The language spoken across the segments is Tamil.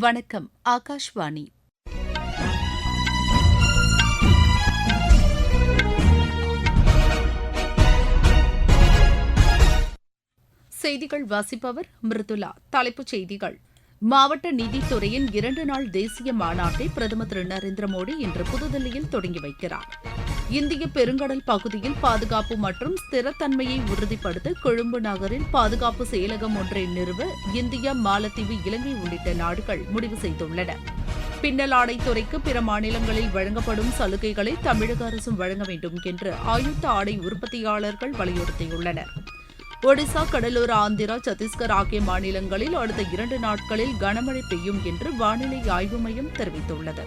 வணக்கம். ஆகாஷ்வாணி. செய்திகள் வாசிப்பவர் மிருதுலா. தலைப்புச் செய்திகள்: மாவட்ட நீதித்துறையின் 2 நாள் தேசிய மாநாட்டை பிரதமர் திரு நரேந்திர மோடி இன்று புதுதில்லியில் தொடங்கி வைக்கிறார். இந்திய பெருங்கடல் பகுதியில் பாதுகாப்பு மற்றும் ஸ்திரத்தன்மையை உறுதிப்படுத்த கொழும்பு நகரில் பாதுகாப்பு செயலகம் ஒன்றை நிறுவ இந்தியா, மாலத்தீவு, இலங்கை உள்ளிட்ட நாடுகள் முடிவு செய்துள்ளன. பின்னலாடை துறைக்கு பிற மாநிலங்களில் வழங்கப்படும் சலுகைகளை தமிழக அரசும் வழங்க வேண்டும் என்று ஆயுத்த ஆடை உற்பத்தியாளர்கள் வலியுறுத்தியுள்ளனர். ஒடிசா, கடலோர ஆந்திரா, சத்தீஸ்கர் ஆகிய மாநிலங்களில் அடுத்த 2 நாட்களில் கனமழை பெய்யும் என்று வானிலை ஆய்வு மையம் தெரிவித்துள்ளது.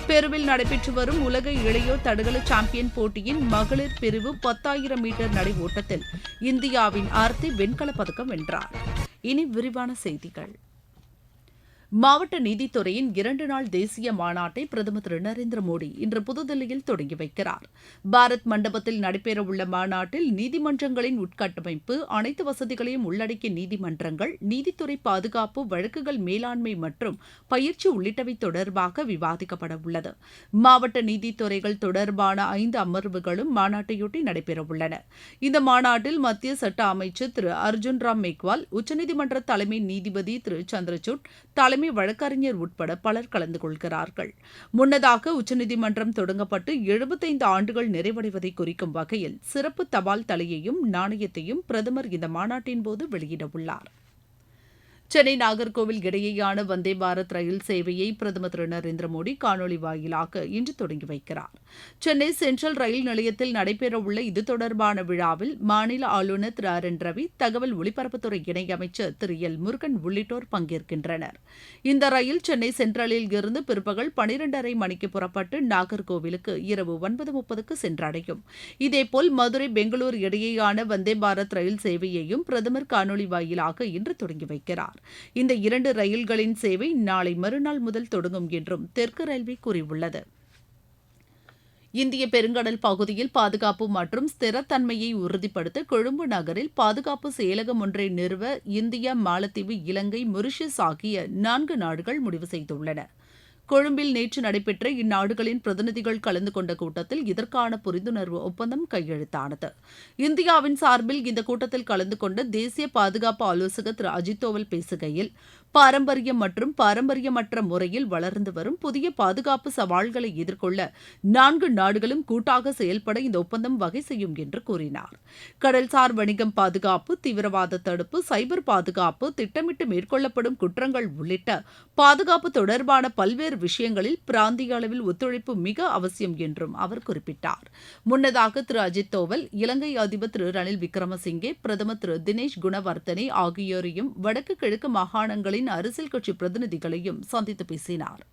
பெருவில் நடைபெற்று வரும் உலக இளையோர் தடகள சாம்பியன் போட்டியின் மகளிர் பிரிவு 10,000 மீட்டர் நடை ஓட்டத்தில் இந்தியாவின் ஆர்த்தி வெண்கலப் பதக்கம் வென்றார். இனி விரிவான செய்திகள். மாவட்ட நீதித்துறையின் 2 நாள் தேசிய மாநாட்டை பிரதமர் திரு நரேந்திர மோடி இன்று புதுதில்லியில் தொடங்கி வைக்கிறார். பாரத் மண்டபத்தில் நடைபெறவுள்ள மாநாட்டில் நீதிமன்றங்களின் உட்கட்டமைப்பு, அனைத்து வசதிகளையும் உள்ளடக்கிய நீதிமன்றங்கள், நீதித்துறை பாதுகாப்பு, வழக்குகள் மேலாண்மை மற்றும் பயிற்சி உள்ளிட்டவை தொடர்பாக விவாதிக்கப்பட உள்ளது. மாவட்ட நீதித்துறைகள் தொடர்பான 5 அமர்வுகளும் மாநாட்டையொட்டி நடைபெறவுள்ளன. இந்த மாநாட்டில் மத்திய சட்ட அமைச்சர் திரு அர்ஜுன் ராம் மேக்வால், உச்சநீதிமன்ற தலைமை நீதிபதி திரு சந்திரசூட், தலைமை வழக்கறிஞர் உட்பட பலர் கலந்து கொள்கிறார்கள். முன்னதாக உச்சநீதிமன்றம் தொடங்கப்பட்டு 75 ஆண்டுகள் நிறைவடைவதை குறிக்கும் வகையில் சிறப்பு தபால் தலையையும் நாணயத்தையும் பிரதமர் இந்த மாநாட்டின்போது வெளியிடவுள்ளார். சென்னை நாகர்கோவில் இடையேயான வந்தே பாரத் ரயில் சேவையை பிரதமர் திரு நரேந்திர மோடி காணொலி வாயிலாக இன்று தொடங்கி வைக்கிறார். சென்னை சென்ட்ரல் ரயில் நிலையத்தில் நடைபெறவுள்ள இது தொடர்பான விழாவில் மாநில ஆளுநர் திரு ஆர் என் ரவி, தகவல் ஒலிபரப்புத்துறை இணையமைச்சர் திரு எல் முருகன் உள்ளிட்டோர் பங்கேற்கின்றனர். இந்த ரயில் சென்னை சென்ட்ரலில் இருந்து பிற்பகல் 12:30 மணிக்கு புறப்பட்டு நாகர்கோவிலுக்கு இரவு 9:30க்கு சென்றடையும். இதேபோல் மதுரை, பெங்களூரு இடையேயான வந்தே பாரத் ரயில் சேவையையும் பிரதமர் காணொலி வாயிலாக இன்று தொடங்கி வைக்கிறார். இந்த 2 ரயில்களின் சேவை நாளை மறுநாள் முதல் தொடங்கும் என்றும் தெற்கு ரயில்வே கூறியுள்ளது. இந்திய பெருங்கடல் பகுதியில் பாதுகாப்பு மற்றும் ஸ்திரத்தன்மையை உறுதிப்படுத்த கொழும்பு நகரில் பாதுகாப்பு செயலகம் ஒன்றை நிறுவ இந்தியா, மாலத்தீவு, இலங்கை, மொரிஷியஸ் ஆகிய 4 நாடுகள் முடிவு செய்துள்ளன. கொழும்பில் நேற்று நடைபெற்ற இந்நாடுகளின் பிரதிநிதிகள் கலந்து கொண்ட கூட்டத்தில் இதற்கான புரிந்துணர்வு ஒப்பந்தம் கையெழுத்தானது. இந்தியாவின் சார்பில் இந்த கூட்டத்தில் கலந்து கொண்ட தேசிய பாதுகாப்பு ஆலோசகர் திரு அஜித் தோவல் பேசுகையில், பாரம்பரியம் மற்றும் பாரம்பரியமற்ற முறையில் வளர்ந்து வரும் புதிய பாதுகாப்பு சவால்களை எதிர்கொள்ள 4 நாடுகளும் கூட்டாக செயல்பட இந்த ஒப்பந்தம் வகை செய்யும் என்று கூறினார். கடல்சார் வணிகம் பாதுகாப்பு, தீவிரவாத தடுப்பு, சைபர் பாதுகாப்பு, திட்டமிட்டு மேற்கொள்ளப்படும் குற்றங்கள் உள்ளிட்ட பாதுகாப்பு தொடர்பான பல்வேறு விஷயங்களில் பிராந்திய அளவில் ஒத்துழைப்பு மிக அவசியம் என்றும் அவர் குறிப்பிட்டார். முன்னதாக திரு அஜித் தோவல் இலங்கை அதிபர் திரு ரணில் விக்ரமசிங்கே, பிரதமர் திரு தினேஷ் குணவர்த்தனை ஆகியோரையும் வடக்கு கிழக்கு மாகாணங்களின் அரசியல் கட்சி பிரதிநிதிகளையும் சந்தித்து பேசினார்.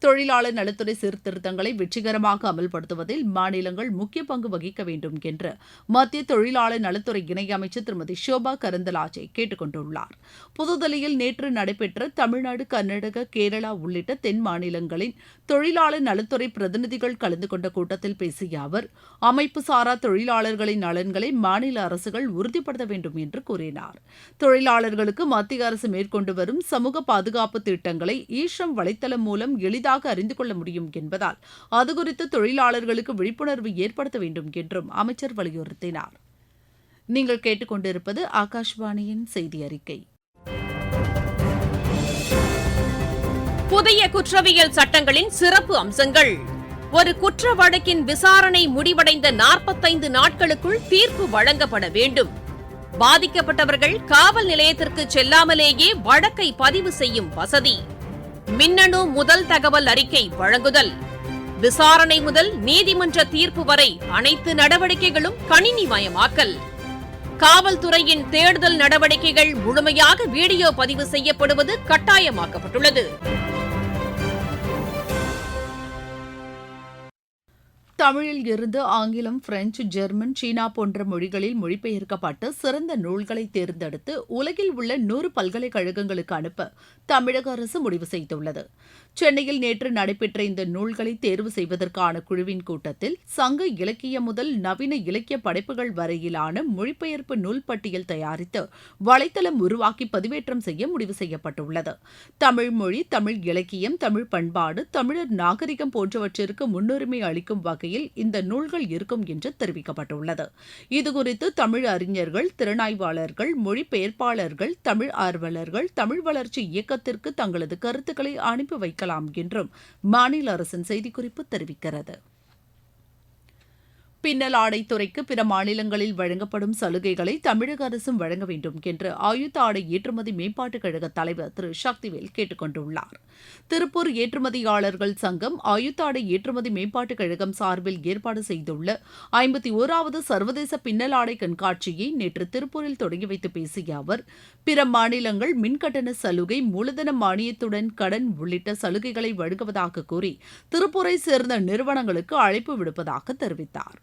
தொழிலாளர் நலத்துறை சீர்திருத்தங்களை வெற்றிகரமாக அமல்படுத்துவதில் மாநிலங்கள் முக்கிய பங்கு வகிக்க வேண்டும் என்று மத்திய தொழிலாளர் நலத்துறை இணையமைச்சர் திருமதி ஷோபா கரந்தலாஜே கேட்டுக் கொண்டுள்ளார். புதுதில்லியில் நேற்று நடைபெற்ற தமிழ்நாடு, கர்நாடகா, கேரளா உள்ளிட்ட தென் மாநிலங்களின் தொழிலாளர் நலத்துறை பிரதிநிதிகள் கலந்து கொண்ட கூட்டத்தில் பேசிய அவர், அமைப்பு சாரா தொழிலாளர்களின் நலன்களை மாநில அரசுகள் உறுதிப்படுத்த வேண்டும் என்று கூறினார். தொழிலாளர்களுக்கு மத்திய அரசு மேற்கொண்டு வரும் சமூக பாதுகாப்பு திட்டங்களை ஈ-ஷ்ரம் வலைதளம் மூலம் எளிதாக அறிந்து கொள்ள முடியும் என்பதால் அது குறித்து தொழிலாளர்களுக்கு விழிப்புணர்வு ஏற்படுத்த வேண்டும் என்றும் அமைச்சர் வலியுறுத்தினார். நீங்கள் கேட்டுக்கொண்டிருப்பது ஆகாஷ்வாணியின் செய்தி அறிக்கை. புதிய குற்றவியல் சட்டங்களின் சிறப்பு அம்சங்கள். ஒரு குற்ற வழக்கின் விசாரணை முடிவடைந்த 45 நாட்களுக்குள் தீர்ப்பு வழங்கப்பட வேண்டும். பாதிக்கப்பட்டவர்கள் காவல் நிலையத்திற்கு செல்லாமலேயே வழக்கை பதிவு செய்யும் வசதி. மின்னணு முதல் தகவல் அறிக்கை வழங்குதல். விசாரணை முதல் நீதிமன்ற தீர்ப்பு வரை அனைத்து நடவடிக்கைகளும் கணினிமயமாக்கல். காவல்துறையின் தேடுதல் நடவடிக்கைகள் முழுமையாக வீடியோ பதிவு செய்யப்படுவது கட்டாயமாக்கப்பட்டுள்ளது. தமிழில் இருந்து ஆங்கிலம், பிரெஞ்சு, ஜெர்மன், சீனா போன்ற மொழிகளில் மொழிபெயர்க்கப்பட்டு சிறந்த நூல்களை தேர்ந்தெடுத்து உலகில் உள்ள 100 பல்கலைக்கழகங்களுக்கு அனுப்ப தமிழக அரசு முடிவு செய்துள்ளது. சென்னையில் நேற்று நடைபெற்ற இந்த நூல்களை தேர்வு செய்வதற்கான குழுவின் கூட்டத்தில் சங்க இலக்கியம் முதல் நவீன இலக்கிய படைப்புகள் வரையிலான மொழிபெயர்ப்பு நூல் பட்டியல் தயாரித்து வலைதளம் உருவாக்கி பதிவேற்றம் செய்ய முடிவு செய்யப்பட்டுள்ளது. தமிழ் மொழி, தமிழ் இலக்கியம், தமிழ் பண்பாடு, தமிழர் நாகரிகம் போன்றவற்றிற்கு முன்னுரிமை அளிக்கும் வகையில் இந்த நூல்கள் இருக்கும் என்று தெரிவிக்கப்பட்டுள்ளது. இதுகுறித்து தமிழ் அறிஞர்கள், திறனாய்வாளர்கள், மொழிபெயர்ப்பாளர்கள், தமிழ் ஆர்வலர்கள் தமிழ் வளர்ச்சி இயக்கத்திற்கு தங்களது கருத்துக்களை அனுப்பி வைக்கலாம் என்றும் மாநில அரசின் செய்திக்குறிப்பு தெரிவிக்கிறது. பின்னல் ஆடைத்துறைக்கு பிற மாநிலங்களில் வழங்கப்படும் சலுகைகளை தமிழக அரசும் வழங்க வேண்டும் என்று ஆயுத ஆடை ஏற்றுமதி மேம்பாட்டுக் கழக தலைவர் திரு சக்திவேல் கேட்டுக் கொண்டுள்ளார். திருப்பூர் ஏற்றுமதியாளர்கள் சங்கம் ஆயுத ஆடை ஏற்றுமதி மேம்பாட்டுக் கழகம் சார்பில் ஏற்பாடு செய்துள்ள 51வது சர்வதேச பின்னல் ஆடை கண்காட்சியை நேற்று திருப்பூரில் தொடங்கி வைத்து பேசிய அவர், பிற மாநிலங்கள் மின்கட்டண சலுகை, மூலதன மானியத்துடன் கடன் உள்ளிட்ட சலுகைகளை வழங்குவதாக கூறி திருப்பூரை சேர்ந்த நிறுவனங்களுக்கு அழைப்பு விடுப்பதாக தெரிவித்தார்.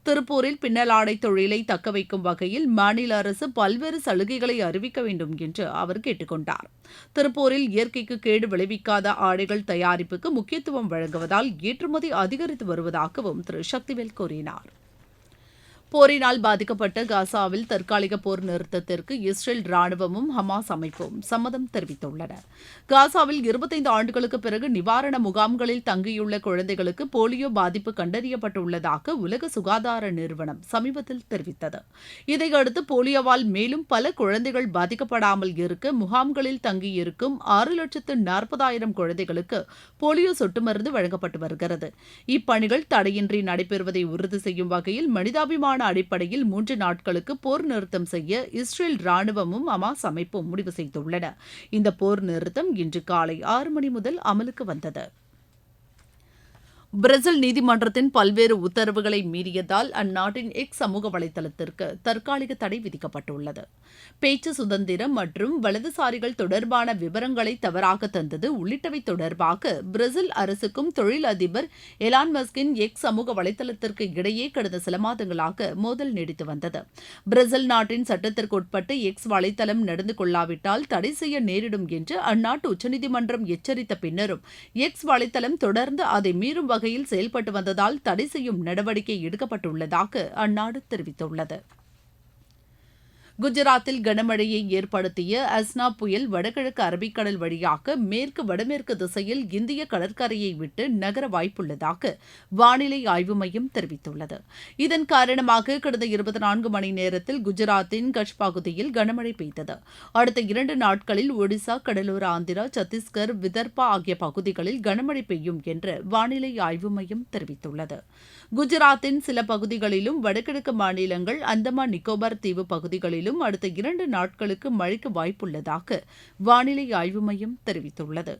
திருப்பூரில் பின்னலாடை தொழிலை தக்கவைக்கும் வகையில் மாநில அரசு பல்வேறு சலுகைகளை அறிவிக்க வேண்டும் என்று அவர் கேட்டுக் கொண்டார். திருப்பூரில் இயற்கைக்கு கேடு விளைவிக்காத ஆடைகள் தயாரிப்புக்கு முக்கியத்துவம் வழங்குவதால் ஏற்றுமதி அதிகரித்து வருவதாகவும் திரு சக்திவேல் கூறினார். போரினால் பாதிக்கப்பட்ட காசாவில் தற்காலிக போர் நிறுத்தத்திற்கு இஸ்ரேல் ராணுவமும் ஹமாஸ் அமைப்பும் சம்மதம் தெரிவித்துள்ளன. காசாவில் 25 ஆண்டுகளுக்கு பிறகு நிவாரண முகாம்களில் தங்கியுள்ள குழந்தைகளுக்கு போலியோ பாதிப்பு கண்டறியப்பட்டுள்ளதாக உலக சுகாதார நிறுவனம் சமீபத்தில் தெரிவித்தது. இதையடுத்து போலியோவால் மேலும் பல குழந்தைகள் பாதிக்கப்படாமல் இருக்க முகாம்களில் தங்கியிருக்கும் 6,40,000 குழந்தைகளுக்கு போலியோ சொட்டு மருந்து வழங்கப்பட்டு வருகிறது. இப்பணிகள் தடையின்றி நடைபெறுவதை உறுதி செய்யும் வகையில் மனிதாபிமான அடிப்படையில் 3 நாட்களுக்கு போர் நிறுத்தம் செய்ய இஸ்ரேல் ராணுவமும் ஹமாஸ் அமைப்பும் முடிவு செய்துள்ளன. இந்த போர் நிறுத்தம் இன்று காலை 6 மணி முதல் அமலுக்கு வந்தது. பிரேசில் நீதிமன்றத்தின் பல்வேறு உத்தரவுகளை மீறியதால் அந்நாட்டின் எக்ஸ் சமூக வலைதளத்திற்கு தற்காலிக தடை விதிக்கப்பட்டுள்ளது. பேச்சு சுதந்திரம் மற்றும் வலதுசாரிகள் தொடர்பான விவரங்களை தவறாக தந்தது உள்ளிட்டவை தொடர்பாக பிரேசில் அரசுக்கும் தொழில் அதிபர் எலான் மஸ்கின் எக்ஸ் சமூக வலைதளத்திற்கு இடையே கடந்த சில மாதங்களாக மோதல் நீடித்து வந்தது. பிரேசில் நாட்டின் சட்டத்திற்கு உட்பட்டு எக்ஸ் வலைதளம் நடந்து கொள்ளாவிட்டால் தடை செய்ய நேரிடும் என்று அந்நாட்டு உச்சநீதிமன்றம் எச்சரித்த பின்னரும் எக்ஸ் வலைதளம் தொடர்ந்து அதை மீறும் வகையில் செயல்பட்டு வந்ததால் தடை செய்யும் நடவடிக்கை எடுக்கப்பட்டுள்ளதாக அந்நாடு தெரிவித்துள்ளது. குஜராத்தில் கனமழையை ஏற்படுத்திய அஸ்னா புயல் வடகிழக்கு அரபிக்கடல் வழியாக மேற்கு வடமேற்கு திசையில் இந்திய கடற்கரையை விட்டு நகர வாய்ப்புள்ளதாக வானிலை ஆய்வு மையம் தெரிவித்துள்ளது. இதன் காரணமாக கடந்த 24 மணி நேரத்தில் குஜராத்தின் கட்ச் பகுதியில் கனமழை பெய்தது. அடுத்த 2 நாட்களில் ஒடிசா, கடலோர ஆந்திரா, சத்தீஸ்கர், விதர்பா ஆகிய பகுதிகளில் கனமழை பெய்யும் என்று வானிலை ஆய்வு மையம் தெரிவித்துள்ளது. குஜராத்தின் சில பகுதிகளிலும் வடகிழக்கு மாநிலங்கள், அந்தமான் நிக்கோபார் தீவு பகுதிகளிலும் அடுத்த 2 நாட்களுக்கு மழைக்கு வாய்ப்புள்ளதாக வானிலை ஆய்வு மையம் தெரிவித்துள்ளது.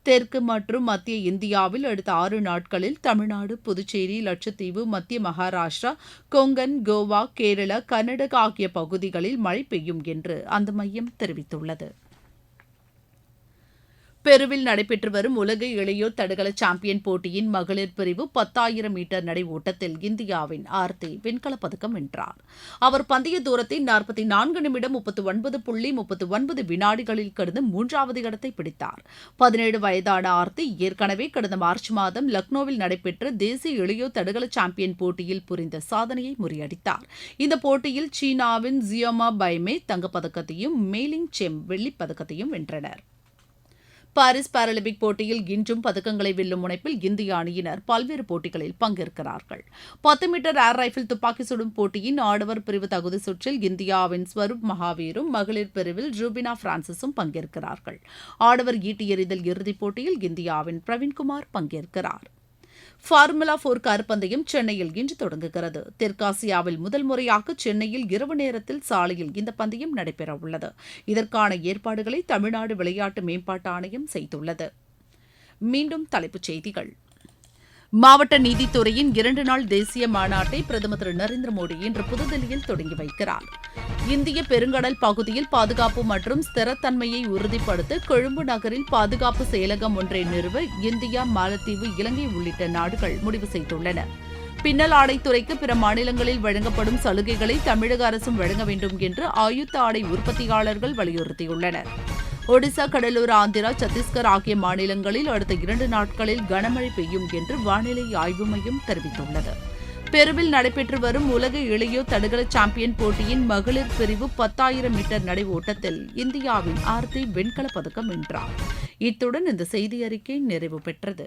தெற்கு மற்றும் மத்திய இந்தியாவில் அடுத்த 6 நாட்களில் தமிழ்நாடு, புதுச்சேரி, லட்சத்தீவு, மத்திய மகாராஷ்டிரா, கொங்கன், கோவா, கேரளா, கர்நாடகா ஆகிய பகுதிகளில் மழை பெய்யும் என்று அந்த மையம் தெரிவித்துள்ளது. பெருவில் நடைபெற்று வரும் உலக இளையோர் தடகள சாம்பியன் போட்டியின் மகளிர் பிரிவு 10,000 மீட்டர் நடை ஓட்டத்தில் இந்தியாவின் ஆர்த்தி வெண்கலப் பதக்கம் வென்றார். அவர் பந்தய தூரத்தை 44 நிமிடம் 39.39 வினாடிகளில் கடந்து 3வது இடத்தை பிடித்தார். 17 வயதான ஆர்த்தி ஏற்கனவே கடந்த மார்ச் மாதம் லக்னோவில் நடைபெற்ற தேசிய இளையோர் தடகள சாம்பியன் போட்டியில் புரிந்த சாதனையை முறியடித்தார். இந்த போட்டியில் சீனாவின் ஜியோமா பைமே தங்கப்பதக்கத்தையும் மேலிங் செம் வெள்ளிப் பதக்கத்தையும் வென்றனர். பாரிஸ் பாராலிம்பிக் போட்டியில் இன்றும் பதக்கங்களை வெல்லும் முனைப்பில் இந்திய அணியினர் பல்வேறு போட்டிகளில் பங்கேற்கிறார்கள். 10 மீட்டர் ஏர் ரைபிள் துப்பாக்கி சுடும் போட்டியின் ஆடவர் பிரிவு தகுதி சுற்றில் இந்தியாவின் ஸ்வரூப் மகாவீரும், மகளிர் பிரிவில் ரூபினா பிரான்சிஸும் பங்கேற்கிறார்கள். ஆடவர் ஈட்டி எறிதல் இறுதிப் போட்டியில் இந்தியாவின் பிரவீன்குமார் பங்கேற்கிறார். ஃபார்முலா 4 கார் பந்தயம் சென்னையில் இன்று தொடங்குகிறது. தெற்காசியாவில் முதல் முறையாக சென்னையில் இரவு நேரத்தில் சாலையில் இந்த பந்தயம் நடைபெறவுள்ளது. இதற்கான ஏற்பாடுகளை தமிழ்நாடு விளையாட்டு மேம்பாட்டு ஆணையம் செய்துள்ளது. மீண்டும் தலைப்புச் செய்திகள். மாவட்ட நீதித்துறையின் 2 நாள் தேசிய மாநாட்டை பிரதமர் திரு நரேந்திர மோடி இன்று புதுதில்லியில் தொடங்கி வைக்கிறார். இந்திய பெருங்கடல் பகுதியில் பாதுகாப்பு மற்றும் ஸ்திரத்தன்மையை உறுதிப்படுத்த கொழும்பு நகரில் பாதுகாப்பு செயலகம் ஒன்றை நிறுவ இந்தியா, மாலத்தீவு, இலங்கை உள்ளிட்ட நாடுகள் முடிவு செய்துள்ளன. பின்னல் ஆடைத்துறைக்கு பிற மாநிலங்களில் வழங்கப்படும் சலுகைகளை தமிழக அரசும் வழங்க வேண்டும் என்று ஆயுத்த ஆடை உற்பத்தியாளர்கள் வலியுறுத்தியுள்ளனர். ஒடிசா, கடலூர், ஆந்திரா, சத்தீஸ்கர் ஆகிய மாநிலங்களில் அடுத்த 2 நாட்களில் கனமழை பெய்யும் என்று வானிலை ஆய்வு மையம் தெரிவித்துள்ளது. பெருவில் நடைபெற்று வரும் உலக இளையோர் தடகள சாம்பியன் போட்டியின் மகளிர் பிரிவு 10,000 மீட்டர் நடை ஓட்டத்தில் இந்தியாவின் ஆர்த்தி வெண்கலப் பதக்கம் வென்றார். இத்துடன் இந்த செய்தி அறிக்கை நிறைவு பெற்றது.